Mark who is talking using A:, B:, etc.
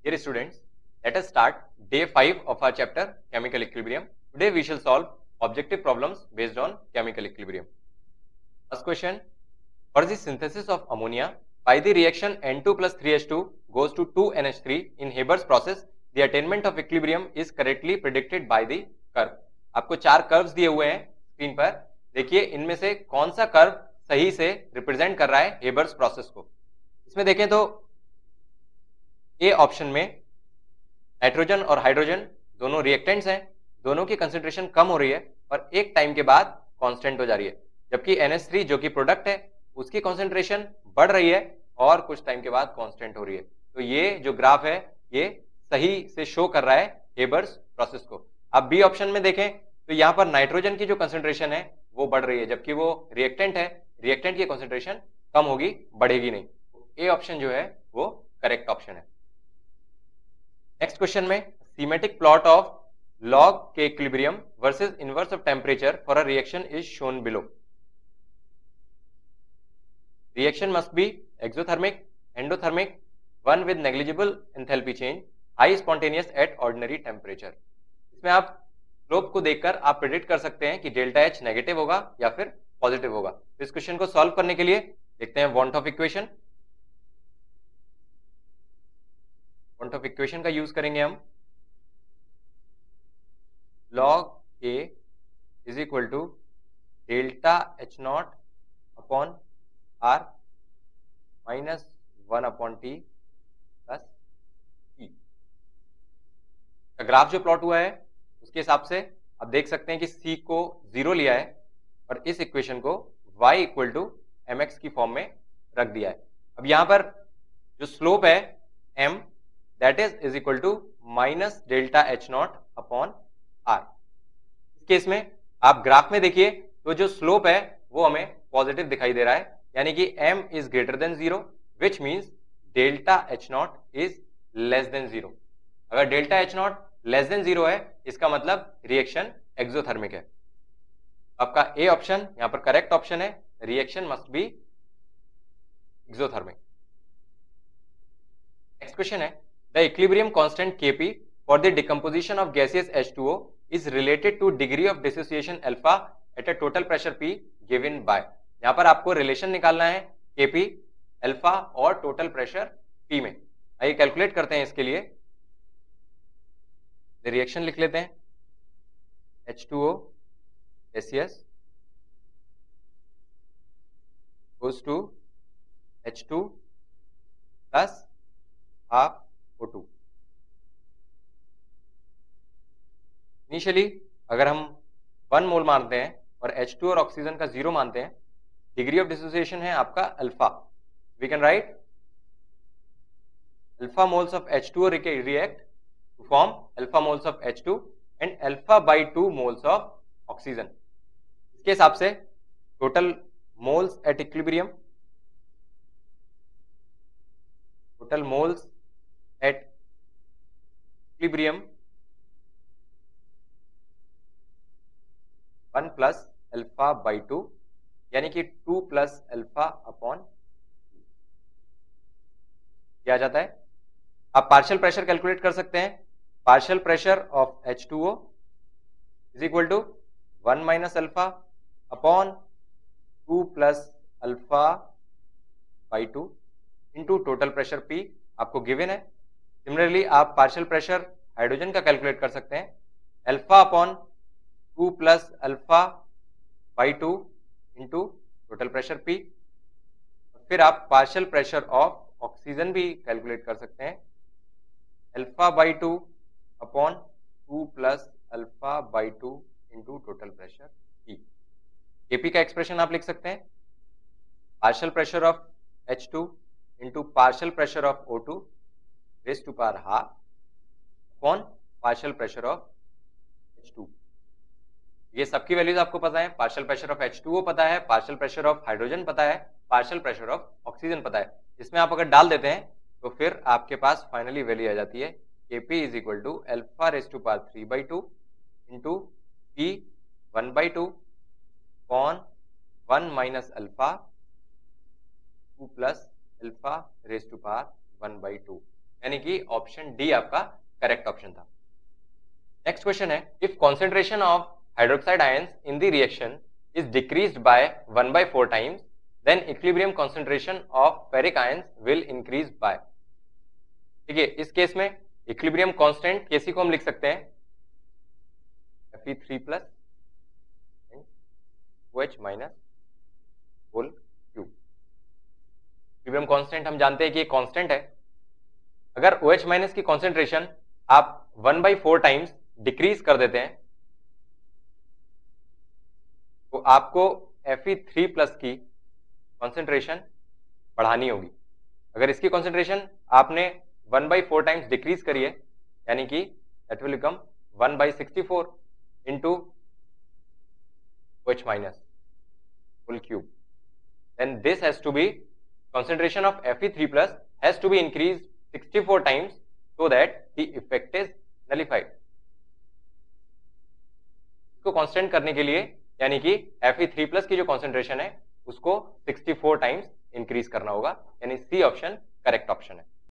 A: Dear students, let us start day 5 of our chapter Chemical Equilibrium. Today we shall solve objective problems based on chemical equilibrium. First question, for the synthesis of ammonia by the reaction N2 plus 3H2 goes to 2NH3 in Haber's process, the attainment of equilibrium is correctly predicted by the curve. आपको चार curves दिए हुए हैं screen पर. देखिए इनमें से कौन सा कर्व सही से रिप्रेजेंट कर रहा है हेबर्स प्रोसेस को. इसमें देखें तो ए ऑप्शन में नाइट्रोजन और हाइड्रोजन दोनों रिएक्टेंट्स हैं, दोनों की कंसेंट्रेशन कम हो रही है और एक टाइम के बाद कांस्टेंट हो जा रही है, जबकि NH3 जो कि प्रोडक्ट है उसकी कंसेंट्रेशन बढ़ रही है और कुछ टाइम के बाद कांस्टेंट हो रही है. तो ये जो ग्राफ है ये सही से शो कर रहा है हेबर्स प्रोसेस को. अब बी ऑप्शन में देखें तो यहाँ पर नाइट्रोजन की जो कंसेंट्रेशन है वो बढ़ रही है, जबकि वो रिएक्टेंट है, रिएक्टेंट की कंसेंट्रेशन कम होगी, बढ़ेगी नहीं. ए ऑप्शन जो है वो करेक्ट ऑप्शन है. नेक्स्ट क्वेश्चन में schematic plot of log K equilibrium versus inverse of temperature for a reaction is shown below. Reaction must be exothermic, endothermic, one with negligible enthalpy change, high spontaneous at ordinary temperature. इसमें आप slope को देखकर आप predict कर सकते हैं कि delta H negative होगा या फिर पॉजिटिव होगा. तो इस क्वेश्चन को सॉल्व करने के लिए देखते हैं want of equation. Want of equation का यूज करेंगे हम. log K is equal to delta H naught upon R minus 1 upon T plus T. Graph जो प्लॉट हुआ है उसके हिसाब से आप देख सकते हैं कि C को 0 लिया है और इस इक्वेशन को y इक्वल टू mx की फॉर्म में रख दिया है. अब यहां पर जो स्लोप है m that is equal to minus delta H naught upon R. इस केस में आप ग्राफ में देखिए तो जो स्लोप है वो हमें पॉजिटिव दिखाई दे रहा है, यानी कि m is greater than 0 which means delta H not is less than 0. अगर delta H not less than 0 है इसका मतलब रिएक्शन एक्सोथर्मिक है. आपका ए ऑप्शन यहां पर करेक्ट ऑप्शन है. Reaction must be exothermic. Next question है the equilibrium constant Kp for the decomposition of gaseous H2O is related to degree of dissociation alpha at a total pressure P given by. यहां पर आपको relation निकालना है Kp, alpha और total pressure P में. आइए calculate करते हैं इसके लिए. रिएक्शन लिख लेते हैं. H2O gaseous goes to H2 plus half O2. Initially अगर हम 1 मोल मानते हैं और H2 और ऑक्सीजन का 0 मानते हैं, डिग्री ऑफ डिसोसिएशन है आपका alpha. We can write alpha moles of H2O react to form alpha moles of H2 and alpha by 2 moles of oxygen. इसके हिसाब से total moles at equilibrium, total moles at equilibrium 1 plus alpha by 2 यानी कि 2 plus alpha upon किया जाता है. आप partial pressure calculate कर सकते हैं. Partial pressure of H2O is equal to 1 minus alpha upon 2 plus alpha by 2 into total pressure P आपको गिवन है. सिमिलरली आप पार्शियल प्रेशर हाइड्रोजन का कैलकुलेट कर सकते हैं. Alpha upon 2 plus alpha by 2 into total pressure P. फिर आप partial pressure of oxygen भी कैलकुलेट कर सकते हैं. Alpha by 2 upon 2 plus alpha by 2 into total pressure P. Kp का एक्सप्रेशन आप लिख सकते हैं partial pressure of H2 into partial pressure of O2 raise to power half upon partial pressure of H2. ये सबकी वैल्यूज आपको पता है. पार्शियल प्रेशर ऑफ H2O पता है, पार्शियल प्रेशर ऑफ हाइड्रोजन पता है, पार्शियल प्रेशर ऑफ ऑक्सीजन पता है. इसमें आप अगर डाल देते हैं तो फिर आपके पास फाइनली वैल्यू आ जाती है Kp is equal to alpha raise to power 3/2 into P 1/2 upon 1 minus alpha 2 plus alpha raise to power 1/2. यानी कि ऑप्शन डी आपका करेक्ट ऑप्शन था। नेक्स्ट क्वेश्चन है, if concentration of hydroxide ions in the reaction is decreased by 1/4 times, then equilibrium concentration of ferric ions will increase by. ठीक है, इस case में equilibrium constant केसी को हम लिख सकते हैं Fe3 plus OH minus whole cube. Equilibrium constant हम जानते हैं कि ये कांस्टेंट है। अगर OH माइनस की कॉन्सेंट्रेशन आप 1/4 टाइम्स डिक्रीज कर देते हैं तो आपको Fe3 प्लस की कॉन्सेंट्रेशन बढ़ानी होगी। अगर इसकी कॉन्सेंट्रेशन आपने 1/4 टाइम्स डिक्रीज करी है, यानी कि that will become 1/64 into OH minus whole cube. Then this has to be, concentration of Fe3 plus has to be increased 64 times so that the effect is nullified. इसको constant करने के लिए यानी कि Fe3 plus की जो concentration है उसको 64 टाइम्स इंक्रीज करना होगा, यानी सी ऑप्शन करेक्ट ऑप्शन है।